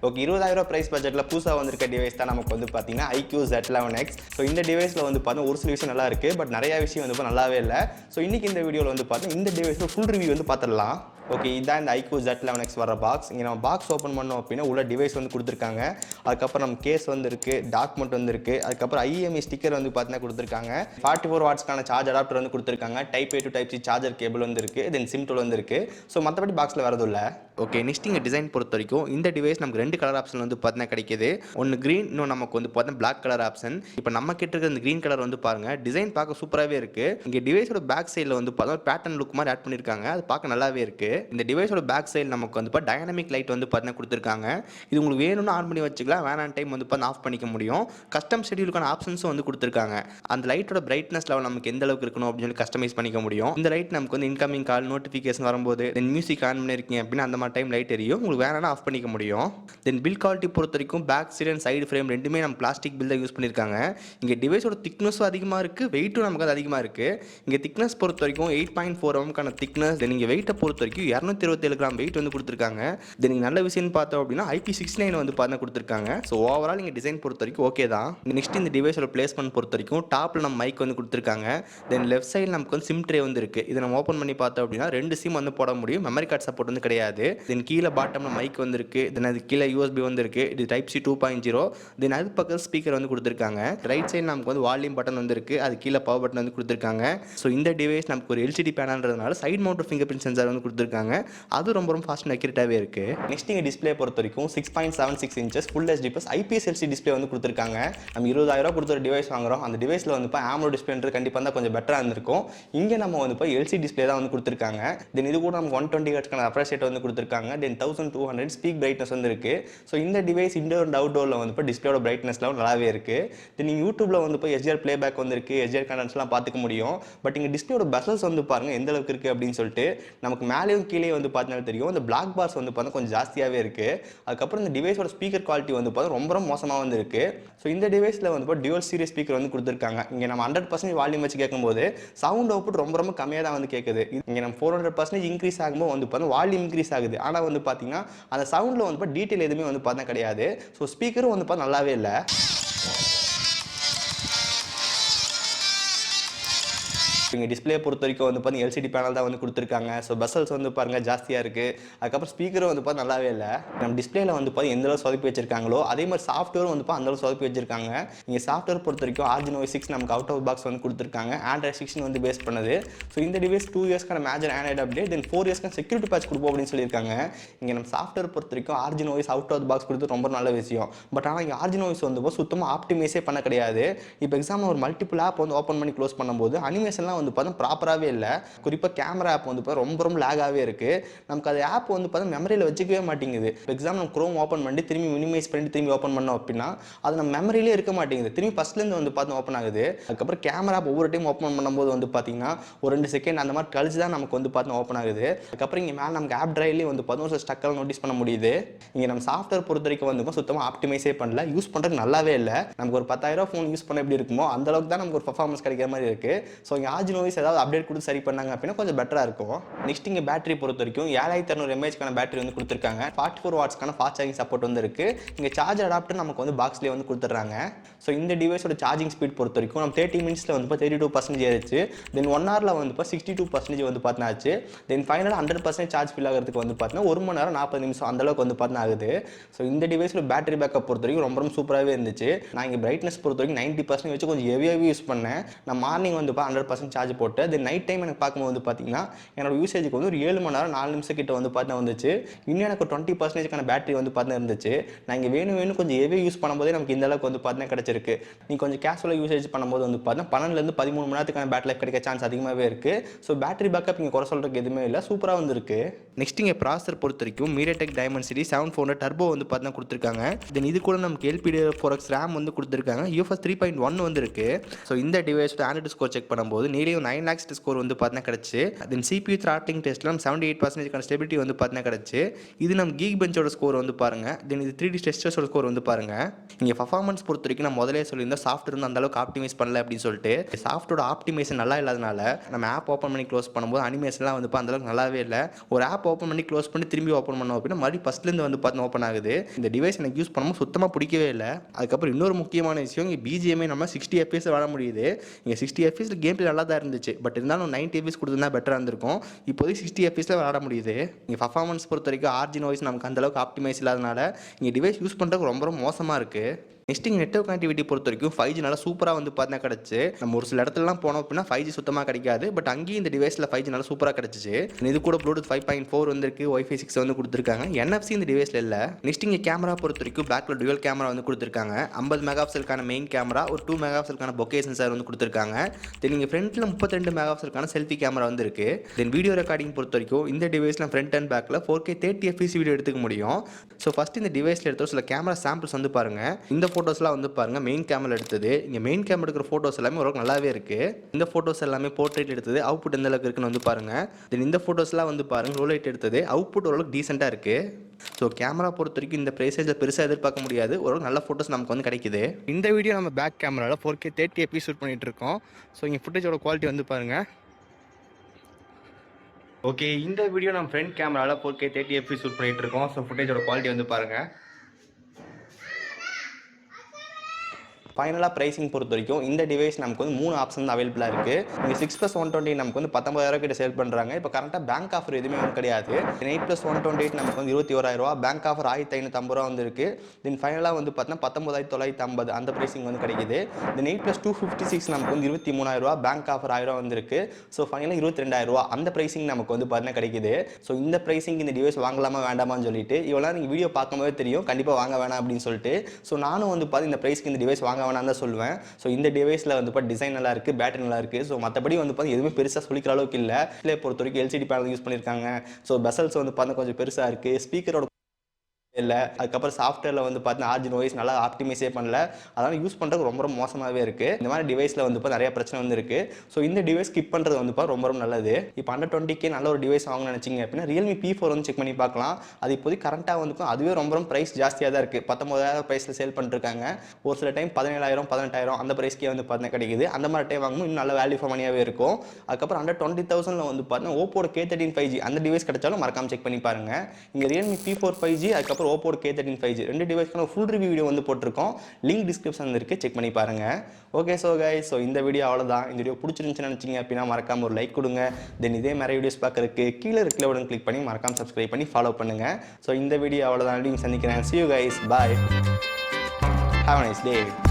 Okay, 20,000 price பட்ஜெட்ல புதுசா வந்திருக்க டிவைஸ் தான் நமக்கு வந்து பார்த்தீங்கன்னா iQOO Z11X. ஸோ இந்த டிவைஸ்ல வந்து பார்த்தீங்கன்னா ஒரு சில விஷயம் நல்லா இருக்கு, பட் நிறைய விஷயம் வந்து நல்லாவே இல்லை. ஸோ இன்னைக்கு இந்த வீடியோவில் வந்து பார்த்தீங்கன்னா இந்த டிவைஸோட ஃபுல் ரிவ்யூ வந்து பார்த்துடலாம். ஓகே, இதான் இந்த iQOO Z11X வர பாக்ஸ். இங்கே நம்ம பாக்ஸ் ஓப்பன் பண்ணோம் அப்படின்னா உள்ள டிவைஸ் வந்து கொடுத்துருக்காங்க. அதுக்கப்புறம் நம்ம கேஸ் வந்து இருக்கு, டாக்குமெண்ட் வந்து இருக்கு, அதுக்கப்புறம் IMEI ஸ்டிக்கர் வந்து பார்த்தீங்கன்னா கொடுத்துருக்காங்க. 44 வாட்ஸ்க்கான சார்ஜ் அடாப்டர் வந்து கொடுத்துருக்காங்க. Type A to type C charger cable வந்து இருக்கு, தென் சிம் டூல் வந்து இருக்கு. ஸோ மற்றபடி பாக்ஸில் வரதும் இல்லை. ஓகே, நெக்ஸ்ட் இங்கே டிசைன் பொறுத்த வரைக்கும் இந்த டிவைஸ் நமக்கு 2 கலர் ஆப்ஷன் வந்து பார்த்தீங்கன்னா கிடைக்குது. ஒன்று க்ரீன், இன்னும் நமக்கு வந்து பார்த்தீங்கன்னா பிளாக் கலர் ஆப்ஷன். இப்போ நம்ம கிட்ட இருக்கிற இந்த க்ரீன் கலர் வந்து பாருங்க, டிசைன் பார்க்க சூப்பராகவே இருக்கு. இங்கே டிவைஸோட பேக் சைடில் வந்து பார்த்தீங்கன்னா பேட்டர்ன் லுக் மாதிரி ஆட் பண்ணியிருக்காங்க. அது பார்க்க நல்லாவே இருக்கு. இந்த டிவைஸோட பேக் சைடு நமக்கு வந்து டைனமிக் லைட் வந்து பார்த்தீங்கன்னா கொடுத்துருக்காங்க. இது உங்களுக்கு வேணும்னு ஆன் பண்ணி வச்சுக்கலாம், வேணாம் டைம் வந்து பார்த்தா ஆஃப் பண்ணிக்க முடியும். கஸ்டம் ஷெட்யூலுக்கான ஆப்ஷன்ஸும் வந்து கொடுத்துருக்காங்க. அந்த லைட்டோட பிரைட்னஸ் லெவல் நமக்கு எந்த அளவுக்கு இருக்கணும் அப்படின்னு சொல்லி கஸ்டமைஸ் பண்ணிக்க முடியும். இந்த லைட் நமக்கு வந்து இன்கமிங் கால் நோட்டிஃபிகேஷன் வரும்போது தென் மியூசிக் ஆன் பண்ணியிருக்கீங்க அப்படின்னா அந்த மாதிரி டைம் லைட் எரியும். உங்களுக்கு வேணா ஆஃப் பண்ணிக்க முடியும். தென் பில் குவாலிட்டி பொறுத்த வரைக்கும் back side and side frame ரெண்டுமே நம்ம பிளாஸ்டிக் பில் தான் யூஸ் பண்ணியிருக்காங்க. இங்கே டிவைஸோட திக்னஸும் அதிகமாக இருக்குது, வெயிட்டும் நமக்கு அது அதிகமாக இருக்குது. இங்கே திக்னஸ் பொறுத்த வரைக்கும் 8.4 mm திக்னஸ். தென் இங்கே வெயிட்டை பொறுத்த வரைக்கும் 227 கிராம் வெயிட் வந்து கொடுத்துருக்காங்க. தென் நீங்கள் நல்ல விஷயம் பார்த்தோம் அப்படின்னா IP69 வந்து பார்த்தா கொடுத்துருக்காங்க. ஸோ ஓவரால் இங்கே டிசைன் பொறுத்த வரைக்கும் ஓகே தான். நெக்ஸ்ட் இந்த டிவைஸோட பிளேஸ்மெண்ட் பொறுத்த வரைக்கும் டாப்பில் நம்ம மைக் வந்து கொடுத்துருக்காங்க. தென் லெஃப்ட் சைடில் நமக்கு வந்து சிம் ட்ரே வந்து இருக்குது. இதை நம்ம ஓப்பன் பண்ணி பார்த்தோம் அப்படின்னா 2 சிம் வந்து போட முடியும். மெமரி கார்டு சப்போர்ட் வந்து கிடையாது. தென் கீழே பாட்டமில் மைக் வந்து இருக்குது. தென் அது கீழே USB வந்து இருக்குது. இது டைப் C 2.0. தென் அது பக்கத்தில் ஸ்பீக்கர் வந்து கொடுத்துருக்காங்க. ரைட் சைடு நமக்கு வந்து வால்யூம் பட்டன் வந்து இருக்குது. அது கீழே பவர் பட்டன் வந்து கொடுத்துருக்காங்க. ஸோ இந்த டிவைஸ் நமக்கு ஒரு LCD பேனல்ன்றதுனால side mount fingerprint sensor வந்து கொடுத்துருக்காங்க. அது ரொம்ப ஃபாஸ்ட் அண்ட் அக்யூரேட்டாகவே இருக்குது. நெக்ஸ்ட் இங்கே டிஸ்பிளே பொறுத்த வரைக்கும் 6.76 inches full HD plus IPS LCD display வந்து கொடுத்துருக்காங்க. நம்ம 20,000 கொடுத்து ஒரு டிவைஸ் வாங்குறோம், அந்த டிவைஸில் வந்து AMOLED டிஸ்பிளேன்றது கண்டிப்பாக தான் கொஞ்சம் பெட்டராக இருந்திருக்கும். இங்கே நம்ம வந்து LCD டிஸ்பிளே தான் வந்து கொடுத்துருக்காங்க. தென் இது கூட நமக்கு 120 ஹெர்ட்ஸ்க்கான ரெஃப்ரெஷ் ரேட் வந்து கொடுத்துருக்காங்க. தென் 1200 ஸ்பீக் பிரைட்னஸ் வந்து இருக்குது. ஸோ இந்த டிவைஸ் இன்டோர் அண்ட் அவுட்டோரில் வந்து டிஸ்பிளேயோட பிரைட்னஸ் லெவல் நல்லாவே இருக்குது. தென் நீங்கள் யூடியூப்பில் வந்து HDR பிளேபேக் வந்து இருக்குது, HDR கண்டென்ட்ஸ்லாம் பார்த்துக்க முடியும். பட் இங்கே டிஸ்பிளேயோட பெசல்ஸ் வந்து பாருங்கள் எந்த அளவுக்கு இருக்குது அப்படின்னு சொல்லிட்டு. நமக்கு மேலேயும் கீழே வந்து பார்த்தீங்கன்னா தெரியும், இந்த பிளாக் பார்ஸ் வந்து பார்த்தா கொஞ்சம் ஜாஸ்தியாகவே இருக்குது. அதுக்கப்புறம் இந்த டிவைஸோட ஸ்பீக்கர் குவாலிட்டி வந்து பார்த்தா ரொம்ப மோசமாக வந்து இருக்குது. ஸோ இந்த டிவைஸில் வந்து டியூவல் சீரிஸ் ஸ்பீக்கர் வந்து கொடுத்துருக்காங்க. இங்கே நம்ம 100% வால்யூம் வச்சு கேட்கும்போது சவுண்ட் அவுட்புட் ரொம்ப கம்மியாக தான் வந்து கேட்குது. இங்கே நம்ம 400% இன்க்ரீஸ் ஆகும்போது வந்து பார்த்தா வால்யூம் இன்க்ரீஸ் ஆகுது. ஆனால் வந்து பார்த்தீங்கன்னா அந்த சவுண்டில் வந்து டீட்டெயில் எதுவுமே வந்து பார்த்தா கிடையாது. ஸோ ஸ்பீக்கரும் வந்து பார்த்தா நல்லாவே இல்லை. இங்கே டிஸ்பிளே பொறுத்த வரைக்கும் வந்து பார்த்தீங்கன்னா LCD பேனல் தான் வந்து கொடுத்துருக்காங்க. ஸோ பசல்ஸ் வந்து பாருங்கள் ஜாஸ்தியாக இருக்குது. அதுக்கப்புறம் ஸ்பீக்கரும் வந்து பார்த்தா நல்லாவே இல்லை. நம்ம டிஸ்பிளேல வந்து பார்த்தா எந்த அளவு சொதப்பி வச்சிருக்காங்களோ அதே மாதிரி சாஃப்ட்வேரும் வந்து அந்த அளவு சொதப்பி வச்சிருக்காங்க. இங்கே சாஃப்ட்வேர் பொறுத்த வரைக்கும் Arduino 6 நமக்கு அவுட் ஆஃப் பாக்ஸ் வந்து கொடுத்துருக்காங்க. Android 16 வந்து பேஸ் பண்ணுது. ஸோ இந்த டிவைஸ் 2 இயர்ஸ்க்கான மேஜர் ஆண்ட்ராய்டு அப்டேட், தென் 4 இயர்ஸ்க்கான செக்யூரிட்டி பேட்ச் கொடுப்போம் அப்படின்னு சொல்லியிருக்காங்க. இங்கே நம்ம சாஃப்ட்வேர் பொறுத்த வரைக்கும் Arduino அவுட் ஆஃப் பாக்ஸ் கொடுத்து ரொம்ப நல்ல விஷயம். பட் ஆனால் இங்கே Arduino வந்து சுத்தமாக ஆப்டிமைஸே பண்ண கிடையாது. இப்போ எக்ஸாம்பிள் ஒரு மல்டிபிள் ஆப் வந்து ஓப்பன் பண்ணி க்ளோஸ் பண்ணும்போது அனிமேஷன்லாம் வந்து பார்த்தா ப்ராப்பராகவே இல்லை. குறிப்பாக கேமரா ஆப் வந்து ரொம்ப லேகாகவே இருக்குது. நமக்கு அது ஆப் வந்து பார்த்தா மெமரியில் வச்சுக்கவே மாட்டேங்குது. இப்போ எக்ஸாம்பிள் நம்ம க்ரோம் ஓப்பன் பண்ணி திரும்பி மினிமைஸ் பண்ணி திரும்பி ஓப்பன் பண்ணோம் அப்படின்னா அது நம்ம மெமரியிலே இருக்க மாட்டேங்குது. திரும்பி ஃபஸ்ட்லேருந்து வந்து பார்த்து ஓப்பன் ஆகுது. அதுக்கப்புறம் கேமரா ஆப் ஒவ்வொரு டைம் ஓப்பன் பண்ணும்போது வந்து பார்த்தீங்கன்னா ஒரு 2 செகண்ட் அந்த மாதிரி கழிச்சு தான் நமக்கு வந்து பார்த்து ஓப்பன் ஆகுது. அதுக்கப்புறம் இங்கே மேலே நமக்கு ஆப் ட்ரைவ்லேயே வந்து பார்த்தா ஒரு ஸ்டக்கெல்லாம் நோட்டீஸ் பண்ண முடியுது. இங்கே நம்ம சாஃப்ட்வேர் பொறுத்த வரைக்கும் வந்து சுத்தமாக ஆப்டிமைஸே பண்ணல. யூஸ் பண்ணுறதுக்கு நல்லாவே இல்லை. நமக்கு ஒரு 10,000 ஃபோன் யூஸ் பண்ண எப்படி இருக்குமோ அந்த அளவுக்கு தான் நமக்கு ஒரு பர்ஃபார்மன்ஸ் கிடைக்கிற மாதிரி இருக்குது. ஸோ இங்கே Arduino ஏதாவது அப்டேட் கொடுத்து சரி பண்ணாங்க அப்படின்னா கொஞ்சம் பெட்டராக இருக்கும். நெக்ஸ்ட் இங்கே பேட்டரி பொறுத்த வரைக்கும் 7600 mAh பேட்டரி வந்து கொடுத்துருக்காங்க. 44 வாட்ஸ்க்கான ஃபாஸ்ட் சார்ஜிங் சப்போர்ட் வந்து இருக்குது. இங்கே சார்ஜர் அடாப்டர் நமக்கு வந்து பாக்ஸ்லேயே வந்து கொடுத்துட்றாங்க. ஸோ இந்த டிவைஸோட சார்ஜிங் ஸ்பீட் பொறுத்த வரைக்கும் நம்ம 30 மினிட்ஸில் வந்து 32% ஏறிச்சு. தென் 1 ஹவரில் வந்து 62% வந்து பார்த்தினாச்சு. தென் ஃபைனலாக 100% சார்ஜ் ஃபில் ஆகிறதுக்கு வந்து பார்த்தீங்கன்னா 1 மணி நேரம் 40 நிமிஷம் அந்தளவுக்கு வந்து பார்த்தீங்கன்னா ஆகுது. ஸோ இந்த டிவைஸில் பேட்டரி பேக்கப் பொறுத்த வரைக்கும் ரொம்ப சூப்பராகவே இருந்துச்சு. நான் இங்கே பிரைட்னஸ் பொறுத்த வரைக்கும் 90% வச்சு கொஞ்சம் ஹெவியாகவே யூஸ் பண்ணேன். நான் மார்னிங் வந்து 100% சார்ஜ் போட்டு தென் நைட் டைம் எனக்கு பார்க்கும்போது வந்து பார்த்தீங்கன்னா என்னோட யூசேஜுக்கு வந்து ஒரு 7 மணி நேரம் 4 நிமிஷம் கிட்ட வந்து பார்த்தா வந்துச்சு. இன்னும் எனக்கு 20%க்கான பேட்டரி வந்து பார்த்தா இருந்துச்சு. நான் இங்கே வேணும் கொஞ்சம் ஹெவி யூஸ் பண்ணும்போதே நமக்கு இந்த அளவுக்கு வந்து பார்த்தா கிடச்சிருக்கு. நீ கொஞ்சம் கேஷுவலாக யூசேஜ் பண்ணும்போது வந்து பார்த்தா 12லேருந்து 13 மணி நேரத்துக்கான பேட்டரி லைஃப் கிடைக்க சான்ஸ் அதிகமாகவே இருக்குது. ஸோ பேட்டரி பேக்கப் இங்கே குறை சொல்கிறதுக்கு எதுவுமே இல்லை, சூப்பராக வந்துருக்கு. நெக்ஸ்ட் இங்கே ப்ராசர் பொறுத்த வரைக்கும் MediaTek Dimensity 7400 டர்போ வந்து பார்த்தா கொடுத்துருக்காங்க. தென் இது கூட நமக்கு LPDDR4X RAM வந்து கொடுத்துருக்காங்க. UFS 3.1 வந்து இருக்குது. ஸோ இந்த டிவைஸோட ஆண்ட்ராய்டு ஸ்கோர் செக் பண்ணும்போது உண்மையிலேயே 9 lakhs ஸ்கோர் வந்து பார்த்தீங்கன்னா கிடச்சி. தென் CPU த்ராட்லிங் டெஸ்ட்லாம் 78% ஸ்டெபிலிட்டி வந்து பார்த்தீங்கன்னா கிடச்சி. இது நம்ம கீக் பெஞ்சோட ஸ்கோர் வந்து பாருங்கள். தென் இது 3D டெஸ்டர்ஸோட ஸ்கோர் வந்து பாருங்கள். இங்கே பர்ஃபார்மன்ஸ் பொறுத்த வரைக்கும் நான் முதலே சொல்லியிருந்தேன் சாஃப்ட்வேர் வந்து அந்தளவுக்கு ஆப்டிமைஸ் பண்ணல அப்படின்னு சொல்லிட்டு. சாஃப்ட்வேரோட ஆப்டிமைசேஷன் நல்லா இல்லாதனால நம்ம ஆப் ஓப்பன் பண்ணி க்ளோஸ் பண்ணும்போது அனிமேஷன்லாம் வந்து அந்தளவுக்கு நல்லாவே இல்லை. ஒரு ஆப் ஓப்பன் பண்ணி க்ளோஸ் பண்ணி திரும்பி ஓப்பன் பண்ணோம் அப்படின்னா மறுபடியும் ஃபஸ்ட்லேருந்து வந்து பார்த்து ஓப்பன் ஆகுது. இந்த டிவைஸ் எனக்கு யூஸ் பண்ணும்போது சுத்தமாக பிடிக்கவே இல்லை. அதுக்கப்புறம் இன்னொரு முக்கியமான விஷயம், இங்கே BGMI நம்ம 60 FPS விளாட முடியுது. இங்கே 60 FPS கேம் பிளே நல்லா தான் இருந்துச்சு. பட் இருந்தாலும் 90 FPS கொடுத்துருந்தா பெட்டராக இருந்திருக்கும். இப்போதைக்கு 60 FPS விளாட முடியுது. இங்கே பர்ஃபார்மன்ஸ் பொறுத்த வரைக்கும் ஆர்ஜின் வாய்ஸ் நமக்கு அந்தளவுக்கு ஆப்டிமைஸ் இல்லாதனால இங்கே டிவைஸ் யூஸ் பண்ணுறதுக்கு ரொம்ப ரொம்ப மோசமாக இருக்குது. நெக்ஸ்ட் இங்கே நெட்வொர்க் கனெக்டிவிட்டி பொறுத்த வரைக்கும் 5G நல்லா சூப்பராக வந்து பார்த்தா கிடச்சி. நம்ம ஒரு சில இடத்துலலாம் போனோம் அப்படின்னா 5G சுத்தமாக கிடைக்காது. பட் அங்கேயும் இந்த டிவைஸில் 5G நல்லா சூப்பராக கிடச்சிச்சு. இது கூட ப்ளூடூத் 5.4 வந்துருக்கு, Wi-Fi 6 வந்து கொடுத்துருக்காங்க. NFC இந்த டிவைஸில் இல்லை. நெக்ஸ்ட் இங்கே கேமரா பொறுத்த வரைக்கும் பேக்கில் டுவல் கேமரா வந்து கொடுத்துருக்காங்க. 50 மெகாபிக்சலுக்கான மெயின் கேமரா, ஒரு 2 மெகாபிக்சலுக்கான பொக்கே சென்சார் வந்து கொடுத்துருக்காங்க. தென் இங்கே ஃப்ரண்ட்டில் 32 மெகாபிக்சலுக்கான செல்ஃபி கேமரா வந்து இருக்குது. தென் வீடியோ ரெக்கார்டிங் பொறுத்த வரைக்கும் இந்த டிவைஸில் ஃப்ரண்ட் அண்ட் பேக்கில் 4K 30 fps வீடியோ எடுத்துக்க முடியும். ஸோ ஃபஸ்ட் இந்த டிவைஸில் எடுத்த சில கேமரா சாம்பிள்ஸ் வந்து பாருங்கள். இந்த ஃபோட்டோஸ்லாம் வந்து பாருங்கள் மெயின் கேமரா எடுத்தது. இங்கே மெயின் கேமரா எடுக்கிற ஃபோட்டோஸ் எல்லாமே ஓரளவுக்கு நல்லாவே இருக்குது. இந்த ஃபோட்டோஸ் எல்லாமே போர்ட்ரேட் எடுத்தது. அவுட்புட் எந்த அளவுக்கு இருக்குன்னு வந்து பாருங்கள். தென் இந்த ஃபோட்டோஸ்லாம் வந்து பாருங்கள் லோ லைட் எடுத்தது. அவுட்புட் ஓரளவுக்கு டீசெண்டாக இருக்குது. ஸோ கேமரா பொறுத்த வரைக்கும் இந்த ப்ரைஸில் பெருசாக எதிர்பார்க்க முடியாது. ஓரளவுக்கு நல்ல ஃபோட்டோஸ் நமக்கு வந்து கிடைக்குது. இந்த வீடியோ நம்ம பேக் கேமராவில் 4K 30 fps ஷூட் பண்ணிகிட்டு இருக்கோம். ஸோ இங்கே ஃபுட்டேஜோட குவாலிட்டி வந்து பாருங்கள். ஓகே, இந்த வீடியோ நம்ம ஃப்ரண்ட் கேமராவில் 4K 30 fps ஷூட் பண்ணிகிட்டு இருக்கோம். ஸோ ஃபுட்டேஜோட குவாலிட்டி வந்து பாருங்கள். ஃபைனலாக ப்ரைஸிங் பொறுத்த வரைக்கும் இந்த டிவைஸ் நமக்கு வந்து 3 ஆப்ஷன் அவைலபிளாக இருக்குது. இங்கே 6+128 நமக்கு வந்து 19,000 கிட்ட சேல் பண்ணுறாங்க. இப்போ கரெக்டாக பேங்க் ஆஃபர் எதுவுமே வந்து கிடையாது. 8+128 நமக்கு வந்து 21,000. பேங்க் ஆஃபர் 1,550 வந்து இருக்குது. தென் ஃபைனலாக வந்து பார்த்தீங்கன்னா 19,950 அந்த ப்ரைஸிங் வந்து கிடைக்குது. தென் 8+256 நமக்கு வந்து 23,000. பேங்க் ஆஃபர் 1000 வந்துருக்கு. ஸோ ஃபைனலாக 22,000 அந்த ப்ரைஸிங் நமக்கு வந்து பார்த்தீங்கன்னா கிடைக்குது. ஸோ இந்த ப்ரைஸிங் இந்த டிவைஸ் வாங்கலாமா வேண்டாமான்னு சொல்லிட்டு இவ்வளோ நீங்கள் வீடியோ பார்க்கும்போது தெரியும் கண்டிப்பாக வாங்க வேணாம் அப்படின்னு சொல்லிட்டு. ஸோ நானும் வந்து பார்த்து இந்த ப்ரைஸ்க்கு இந்த டிவைஸ் வாங்க வேணாம் தான் சொல்லுவேன். ஸோ இந்த டிவைஸில் வந்து டிசைன் நல்லா இருக்குது, பேட்டரி நல்லா இருக்குது. ஸோ மற்றபடி வந்து எதுவுமே பெருசாக சொல்லிக்கிற அளவுக்கு இல்லை. பொறுத்த வரைக்கும் LCD பேனல் யூஸ் பண்ணியிருக்காங்க. ஸோ பெசல்ஸ் வந்து பார்த்தா கொஞ்சம் பெருசாக இருக்குது. ஸ்பீக்கரோட இல்லை. அதுக்கப்புறம் சாஃப்ட்வேரில் வந்து பார்த்தீங்கன்னா ஆர்ஜின் வாய்ஸ் நல்லா ஆப்டிமைஸே பண்ணல. அதனால் யூஸ் பண்ணுறதுக்கு ரொம்ப ரொம்ப மோசமாகவே இருக்குது. இந்த மாதிரி டிவைஸில் வந்து நிறைய பிரச்சனை வந்து இருக்குது. ஸோ இந்த டிவைஸ் ஸ்கிப் பண்ணுறது வந்து ரொம்ப ரொம்ப நல்லது. இப்போ அண்டர் 20K நல்ல ஒரு டிவைஸ் வாங்கணும்னு நினச்சிங்க அப்படின்னா Realme P4 வந்து செக் பண்ணி பார்க்கலாம். அது இப்போதைக்கு கரண்ட்டாக வந்துக்கும் அதுவே ரொம்ப ரொம்ப ப்ரைஸ் ஜாஸ்தியாக தான் இருக்குது. 19,000 ப்ரைஸில் சேல் பண்ணிருக்காங்க. ஒரு சில டைம் 17,000 18,000 அந்த ப்ரைஸ்க்கே வந்து பார்த்தீங்கன்னா கிடைக்குது. அந்த மாதிரி டைம் வாங்கும்போது இன்னும் நல்ல வேல்யூ ஃபார் மணியாகவே இருக்கும். அதுக்கப்புறம் அண்டர் 20,000 வந்து பார்த்தீங்கன்னா Oppo K13 5G அந்த டிவைஸ் கிடைச்சாலும் மறக்காம செக் பண்ணி பாருங்கள். இங்கே Realme P4 5G அதுக்கப்புறம் Oppo K13 5G ரெண்டு டிவைஸ்க்கான ஃபுல் ரிவ்யூ வீடியோ வந்து போட்டிருக்கோம். லிங்க் டிஸ்கிரிப்ஷனில் இருக்குது, செக் பண்ணி பாருங்கள். ஓகே ஸோ கைஸ், ஸோ இந்த வீடியோ அவ்வளோதான். இந்த வீடியோ பிடிச்சிருந்துச்சுன்னு நினச்சிங்க அப்படின்னா மறக்காம ஒரு லைக் கொடுங்க. தென் இதே மாதிரி வீடியோஸ் பார்க்குறதுக்கு கீழே இருக்கிற பட்டன் கிளிக் பண்ணி மறக்காம சப்ஸ்கிரைப் பண்ணி ஃபாலோ பண்ணுங்கள். ஸோ இந்த வீடியோ அவ்வளோதான். சந்திக்கிறேன். See you guys. Bye. Have a nice day.